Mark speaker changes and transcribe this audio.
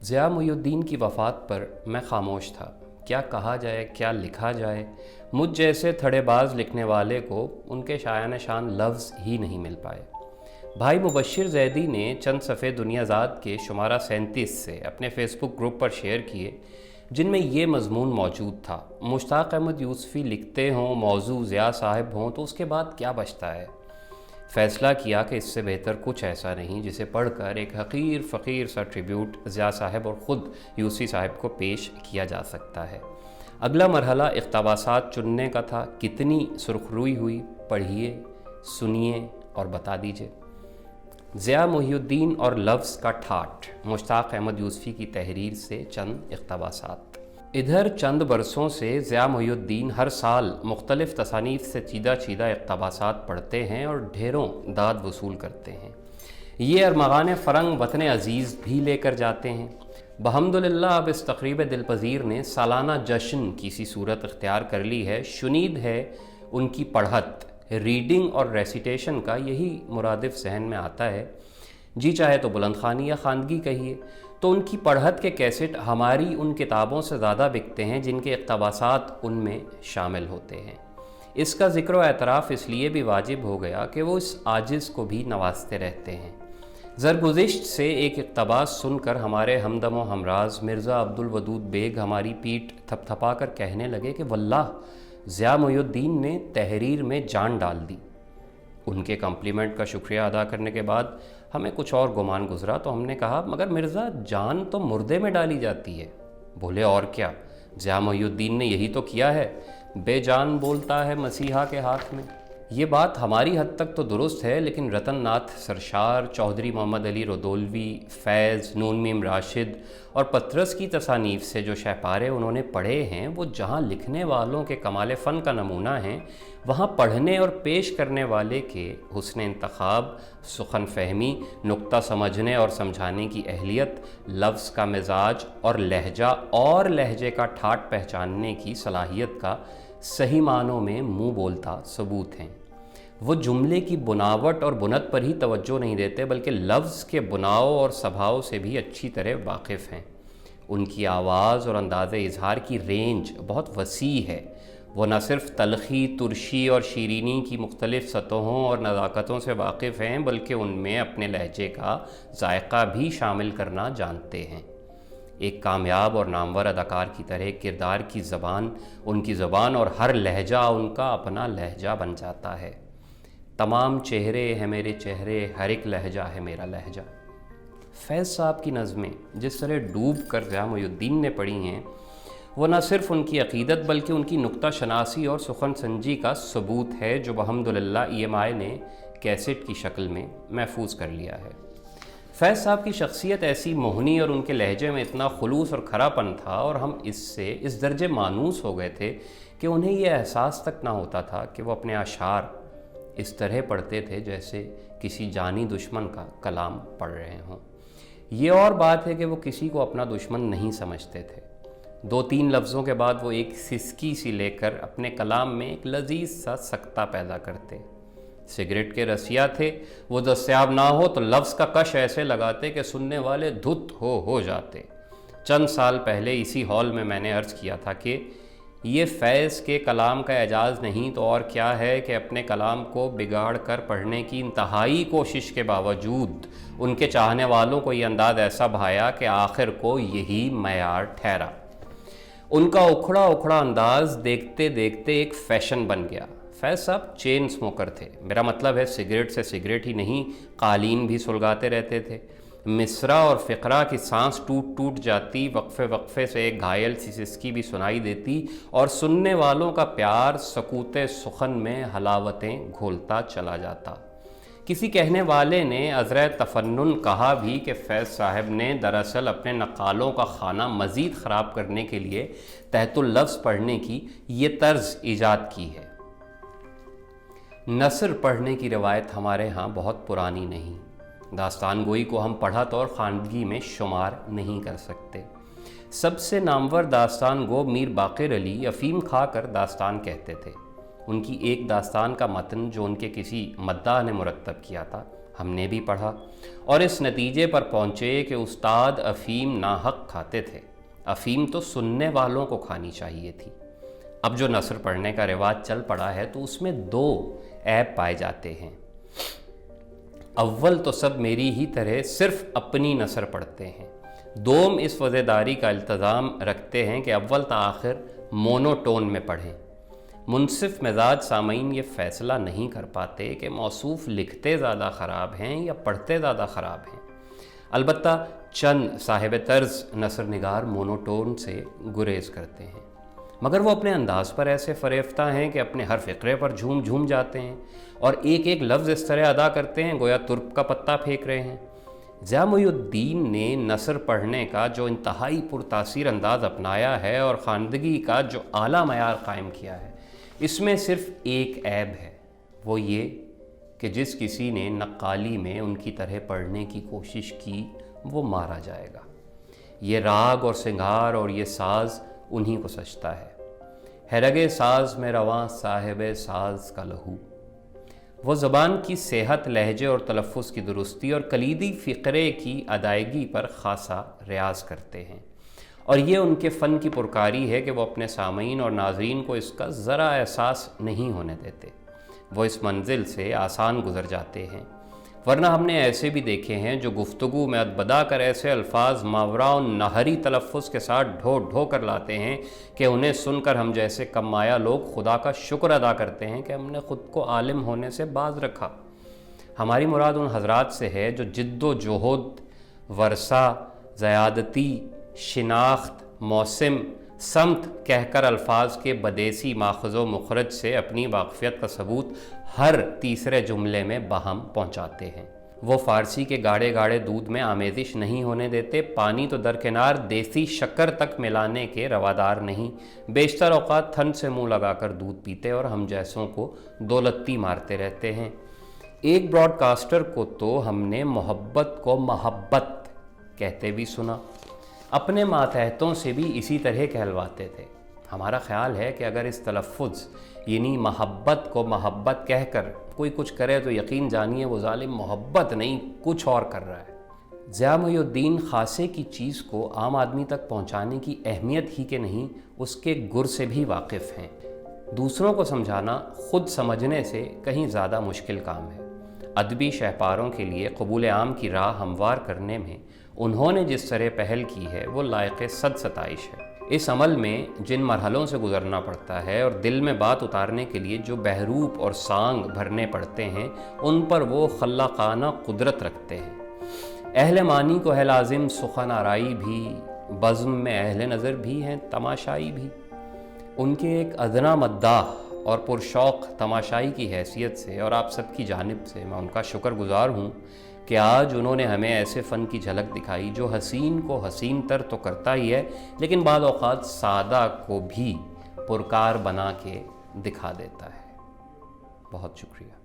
Speaker 1: ضیاء محی الدین کی وفات پر میں خاموش تھا۔ کیا کہا جائے، کیا لکھا جائے؟ مجھ جیسے تھڑے باز لکھنے والے کو ان کے شایان شان لفظ ہی نہیں مل پائے۔ بھائی مبشر زیدی نے چند صفحے دنیا زاد کے شمارہ 37 سے اپنے فیس بک گروپ پر شیئر کیے، جن میں یہ مضمون موجود تھا: مشتاق احمد یوسفی لکھتے ہوں، موضوع ضیاء صاحب ہوں تو اس کے بعد کیا بچتا ہے؟ فیصلہ کیا کہ اس سے بہتر کچھ ایسا نہیں جسے پڑھ کر ایک حقیر فقیر سا ٹریبیوٹ ضیاء صاحب اور خود یوسفی صاحب کو پیش کیا جا سکتا ہے۔ اگلا مرحلہ اقتباسات چننے کا تھا۔ کتنی سرخروئی ہوئی، پڑھیے، سنیے اور بتا دیجیے۔ ضیاء محی الدین اور لفظ کا ٹھاٹھ، مشتاق احمد یوسفی کی تحریر سے چند اقتباسات۔ ادھر چند برسوں سے ضیاء محی الدین ہر سال مختلف تصانیف سے چیدہ اقتباسات پڑھتے ہیں اور ڈھیروں داد وصول کرتے ہیں۔ یہ ارمغان فرنگ وطن عزیز بھی لے کر جاتے ہیں۔ بحمدللہ اب اس تقریب دلپذیر نے سالانہ جشن کی سی صورت اختیار کر لی ہے۔ شنید ہے ان کی پڑھت، ریڈنگ اور ریسیٹیشن کا یہی مرادف ذہن میں آتا ہے، جی چاہے تو بلند خوانی یا خواندگی کہیے۔ تو ان کی پڑھت کے کیسٹ ہماری ان کتابوں سے زیادہ بکتے ہیں جن کے اقتباسات ان میں شامل ہوتے ہیں۔ اس کا ذکر و اعتراف اس لیے بھی واجب ہو گیا کہ وہ اس عاجز کو بھی نوازتے رہتے ہیں۔ زرگزشت سے ایک اقتباس سن کر ہمارے ہمدم و ہمراز مرزا عبدالودود بیگ ہماری پیٹھ تھپ تھپا کر کہنے لگے کہ واللہ ضیاء محی الدین نے تحریر میں جان ڈال دی۔ ان کے کمپلیمنٹ کا شکریہ ادا کرنے کے بعد ہمیں کچھ اور گمان گزرا تو ہم نے کہا مگر مرزا جان تو مردے میں ڈالی جاتی ہے۔ بولے اور کیا، ضیاء محی الدین نے یہی تو کیا ہے، بے جان بولتا ہے مسیحا کے ہاتھ میں۔ یہ بات ہماری حد تک تو درست ہے، لیکن رتن ناتھ سرشار، چودھری محمد علی رودولوی، فیض، نون میم راشد اور پطرس کی تصانیف سے جو شہپارے انہوں نے پڑھے ہیں وہ جہاں لکھنے والوں کے کمال فن کا نمونہ ہیں، وہاں پڑھنے اور پیش کرنے والے کے حسن انتخاب، سخن فہمی، نقطہ سمجھنے اور سمجھانے کی اہلیت، لفظ کا مزاج اور لہجے کا ٹھاٹ پہچاننے کی صلاحیت کا صحیح معنوں میں منہ بولتا ثبوت ہیں۔ وہ جملے کی بناوٹ اور بنت پر ہی توجہ نہیں دیتے بلکہ لفظ کے بناؤ اور سبھاؤ سے بھی اچھی طرح واقف ہیں۔ ان کی آواز اور انداز اظہار کی رینج بہت وسیع ہے۔ وہ نہ صرف تلخی، ترشی اور شیرینی کی مختلف سطحوں اور نزاکتوں سے واقف ہیں بلکہ ان میں اپنے لہجے کا ذائقہ بھی شامل کرنا جانتے ہیں۔ ایک کامیاب اور نامور اداکار کی طرح کردار کی زبان ان کی زبان اور ہر لہجہ ان کا اپنا لہجہ بن جاتا ہے۔ تمام چہرے ہیں میرے چہرے، ہر ایک لہجہ ہے میرا لہجہ۔ فیض صاحب کی نظمیں جس طرح ڈوب کر ضیاء محی الدین نے پڑھی ہیں، وہ نہ صرف ان کی عقیدت بلکہ ان کی نکتہ شناسی اور سخن سنجی کا ثبوت ہے جو بحمدللہ EMI نے کیسٹ کی شکل میں محفوظ کر لیا ہے۔ فیض صاحب کی شخصیت ایسی موہنی اور ان کے لہجے میں اتنا خلوص اور کھرا پن تھا اور ہم اس سے اس درجے مانوس ہو گئے تھے کہ انہیں یہ احساس تک نہ ہوتا تھا کہ وہ اپنے اشعار اس طرح پڑھتے تھے جیسے کسی جانی دشمن کا کلام پڑھ رہے ہوں۔ یہ اور بات ہے کہ وہ کسی کو اپنا دشمن نہیں سمجھتے تھے۔ 2-3 لفظوں کے بعد وہ ایک سسکی سی لے کر اپنے کلام میں ایک لذیذ سا سکتہ پیدا کرتے۔ سگریٹ کے رسیا تھے، وہ دستیاب نہ ہو تو لفظ کا کش ایسے لگاتے کہ سننے والے دھت ہو جاتے۔ چند سال پہلے اسی ہال میں میں نے عرض کیا تھا کہ یہ فیض کے کلام کا اعجاز نہیں تو اور کیا ہے کہ اپنے کلام کو بگاڑ کر پڑھنے کی انتہائی کوشش کے باوجود ان کے چاہنے والوں کو یہ انداز ایسا بھایا کہ آخر کو یہی معیار ٹھہرا۔ ان کا اکھڑا انداز دیکھتے دیکھتے ایک فیشن بن گیا۔ فیض صاحب چین سموکر تھے، میرا مطلب ہے سگریٹ سے سگریٹ ہی نہیں، قالین بھی سلگاتے رہتے تھے۔ مصرع اور فقرہ کی سانس ٹوٹ جاتی، وقفے سے ایک گھائل سی سسکی بھی سنائی دیتی اور سننے والوں کا پیار سکوت سخن میں حلاوتیں گھولتا چلا جاتا۔ کسی کہنے والے نے عذرِ تفنن کہا بھی کہ فیض صاحب نے دراصل اپنے نقالوں کا خانہ مزید خراب کرنے کے لیے تحت اللفظ پڑھنے کی یہ طرز ایجاد کی ہے۔ نثر پڑھنے کی روایت ہمارے ہاں بہت پرانی نہیں۔ داستان گوئی کو ہم پڑھت اور خواندگی میں شمار نہیں کر سکتے۔ سب سے نامور داستان گو میر باقر علی افیم کھا کر داستان کہتے تھے۔ ان کی ایک داستان کا متن جو ان کے کسی مداح نے مرتب کیا تھا، ہم نے بھی پڑھا اور اس نتیجے پر پہنچے کہ استاد افیم ناحق کھاتے تھے۔ افیم تو سننے والوں کو کھانی چاہیے تھی۔ اب جو نثر پڑھنے کا رواج چل پڑا ہے تو اس میں 2 عیب پائے جاتے ہیں۔ اول تو سب میری ہی طرح صرف اپنی نثر پڑھتے ہیں۔ دوم اس وزیداری کا التزام رکھتے ہیں کہ اول تا آخر مونوٹون میں پڑھیں۔ منصف مزاج سامعین یہ فیصلہ نہیں کر پاتے کہ موصوف لکھتے زیادہ خراب ہیں یا پڑھتے زیادہ خراب ہیں۔ البتہ چند صاحب طرز نثر نگار مونوٹون سے گریز کرتے ہیں، مگر وہ اپنے انداز پر ایسے فریفتہ ہیں کہ اپنے ہر فقرے پر جھوم جاتے ہیں اور ایک ایک لفظ اس طرح ادا کرتے ہیں گویا ترک کا پتہ پھینک رہے ہیں۔ ضیاء محی الدین نے نثر پڑھنے کا جو انتہائی پرتاثیر انداز اپنایا ہے اور خواندگی کا جو اعلیٰ معیار قائم کیا ہے، اس میں صرف ایک عیب ہے، وہ یہ کہ جس کسی نے نقالی میں ان کی طرح پڑھنے کی کوشش کی وہ مارا جائے گا۔ یہ راگ اور سنگار اور یہ ساز انہی کو سجتا ہے رگ ساز میں رواں صاحب ساز کا لہو۔ وہ زبان کی صحت، لہجے اور تلفظ کی درستی اور کلیدی فقرے کی ادائیگی پر خاصا ریاض کرتے ہیں، اور یہ ان کے فن کی پرکاری ہے کہ وہ اپنے سامعین اور ناظرین کو اس کا ذرا احساس نہیں ہونے دیتے۔ وہ اس منزل سے آسان گزر جاتے ہیں، ورنہ ہم نے ایسے بھی دیکھے ہیں جو گفتگو میں ادبدا کر ایسے الفاظ ماورا و نہری تلفظ کے ساتھ ڈھو کر لاتے ہیں کہ انہیں سن کر ہم جیسے کم مایہ لوگ خدا کا شکر ادا کرتے ہیں کہ ہم نے خود کو عالم ہونے سے باز رکھا۔ ہماری مراد ان حضرات سے ہے جو جد و جہد، ورثہ، زیادتی، شناخت، موسم، سمت کہہ کر الفاظ کے بدیسی ماخذ و مخرج سے اپنی واقفیت کا ثبوت ہر تیسرے جملے میں باہم پہنچاتے ہیں۔ وہ فارسی کے گاڑے گاڑے دودھ میں آمیزش نہیں ہونے دیتے، پانی تو درکنار دیسی شکر تک ملانے کے روادار نہیں، بیشتر اوقات تھن سے منہ لگا کر دودھ پیتے اور ہم جیسوں کو دولتی مارتے رہتے ہیں۔ ایک براڈ کاسٹر کو تو ہم نے محبت کو محبت کہتے بھی سنا، اپنے ماتحتوں سے بھی اسی طرح کہلواتے تھے۔ ہمارا خیال ہے کہ اگر اس تلفظ یعنی محبت کو محبت کہہ کر کوئی کچھ کرے تو یقین جانیے وہ ظالم محبت نہیں کچھ اور کر رہا ہے۔ ضیاء محی الدین خاصے کی چیز کو عام آدمی تک پہنچانے کی اہمیت ہی کے نہیں اس کے گر سے بھی واقف ہیں۔ دوسروں کو سمجھانا خود سمجھنے سے کہیں زیادہ مشکل کام ہے۔ ادبی شہپاروں کے لیے قبول عام کی راہ ہموار کرنے میں انہوں نے جس طرح پہل کی ہے وہ لائق صد ستائش ہے۔ اس عمل میں جن مرحلوں سے گزرنا پڑتا ہے اور دل میں بات اتارنے کے لیے جو بحروپ اور سانگ بھرنے پڑتے ہیں ان پر وہ خلاقانہ قدرت رکھتے ہیں۔ اہل معنی کو ہے لازم سخن آرائی بھی، بزم میں اہل نظر بھی ہیں تماشائی بھی۔ ان کے ایک ادنا مداح اور پرشوق تماشائی کی حیثیت سے اور آپ سب کی جانب سے میں ان کا شکر گزار ہوں کہ آج انہوں نے ہمیں ایسے فن کی جھلک دکھائی جو حسین کو حسین تر تو کرتا ہی ہے لیکن بعض اوقات سادہ کو بھی پرکار بنا کے دکھا دیتا ہے۔ بہت شکریہ۔